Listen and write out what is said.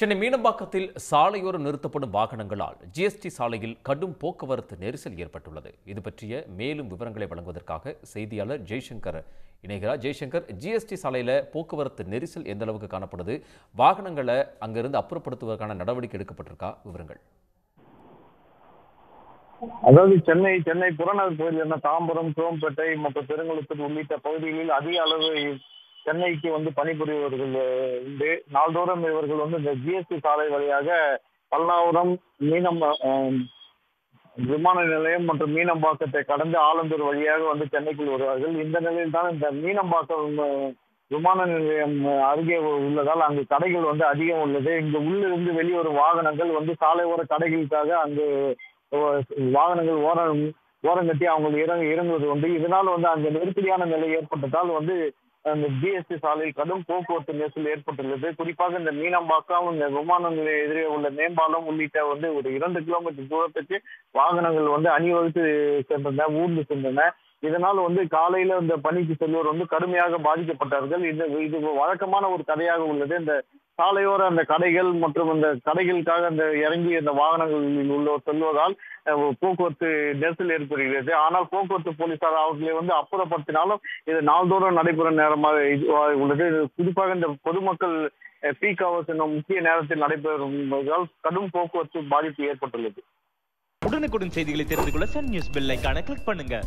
சென்னை மீனம்பாக்கத்தில் சாலையோரம் நிறுத்தப்படும் வாகனங்களால் ஜிஎஸ்டி சாலையில் கடும் போக்குவரத்து நெரிசல் ஏற்பட்டுள்ளது. இது பற்றிய மேலும் விவரங்களை வழங்குவதற்காக செய்தியாளர் ஜெய்சங்கர் இணைகிறார். ஜெய்சங்கர், ஜிஎஸ்டி சாலையில போக்குவரத்து நெரிசல் எந்த அளவுக்கு காணப்படுது? வாகனங்களை அங்கிருந்து அப்புறப்படுத்துவதற்கான நடவடிக்கை எடுக்கப்பட்டிருக்கா? விவரங்கள். அதாவது சென்னை புறநகர் பகுதியில் தாம்பரம், சோம்பேட்டை மற்றும் பெருங்குளத்தூர் உள்ளிட்ட பகுதிகளில் அதிக அளவு சென்னைக்கு பணிபுரிபவர்கள் உண்டு. நாள்தோறும் இவர்கள் இந்த ஜிஎஸ்டி சாலை வழியாக பல்லாவரம், விமான நிலையம் மற்றும் மீனம்பாக்கத்தை கடந்து ஆலந்தூர் வழியாக சென்னைக்குள் வருவார்கள். இந்த நிலையில் தான் இந்த மீனம்பாக்கம் விமான நிலையம் அருகே உள்ளதால் அங்கு கடைகள் அதிகம் உள்ளது. இங்கு உள்ளிருந்து வெளிவரும் வாகனங்கள் சாலை ஓர கடைகளுக்காக அங்கு வாகனங்கள் ஓரங்கட்டி அவங்க இறங்குவது உண்டு. இதனால் அங்க நெருக்கடியான நிலை ஏற்பட்டதால் அந்த ஜிஎஸ்டி சாலையில் கடும் போக்குவரத்து நெரிசல் ஏற்பட்டுள்ளது. குறிப்பாக இந்த மீனம்பாக்கம், இந்த விமான நிலைய எதிரே உள்ள மேம்பாலம் உள்ளிட்ட ஒரு 2 கிலோமீட்டர் தூரத்துக்கு வாகனங்கள் அணிவகுத்து சென்றன, ஊர்ந்து சென்றன. இதனால் காலையில இந்த பணிக்கு செல்வோர் கடுமையாக பாதிக்கப்பட்டார்கள். இது வழக்கமான ஒரு கதையாக உள்ளது. இந்த சாலையோர அந்த கடைகள் மற்றும் அந்த கடைகளுக்காக இறங்கி இந்த வாகனங்களில் உள்ளோர் செல்வதால் போக்குவரத்து நெரிசல் ஏற்படுகிறது. ஆனால் போக்குவரத்து போலீசார் அவர்களை அப்புறப்படுத்தினாலும் இது நாள்தோறும் நடைபெறும் நேரமாக உள்ளது. குறிப்பாக இந்த பொதுமக்கள் பீக் ஹவர்ஸ் என்னும் முக்கிய நேரத்தில் நடைபெறுவதால் கடும் போக்குவரத்து பாதிப்பு ஏற்பட்டுள்ளது. உடனுக்குடன் செய்திகளை தெரிந்து கொள்ள சன் நியூஸ் பெல் ஐகானை கிளிக் பண்ணுங்க.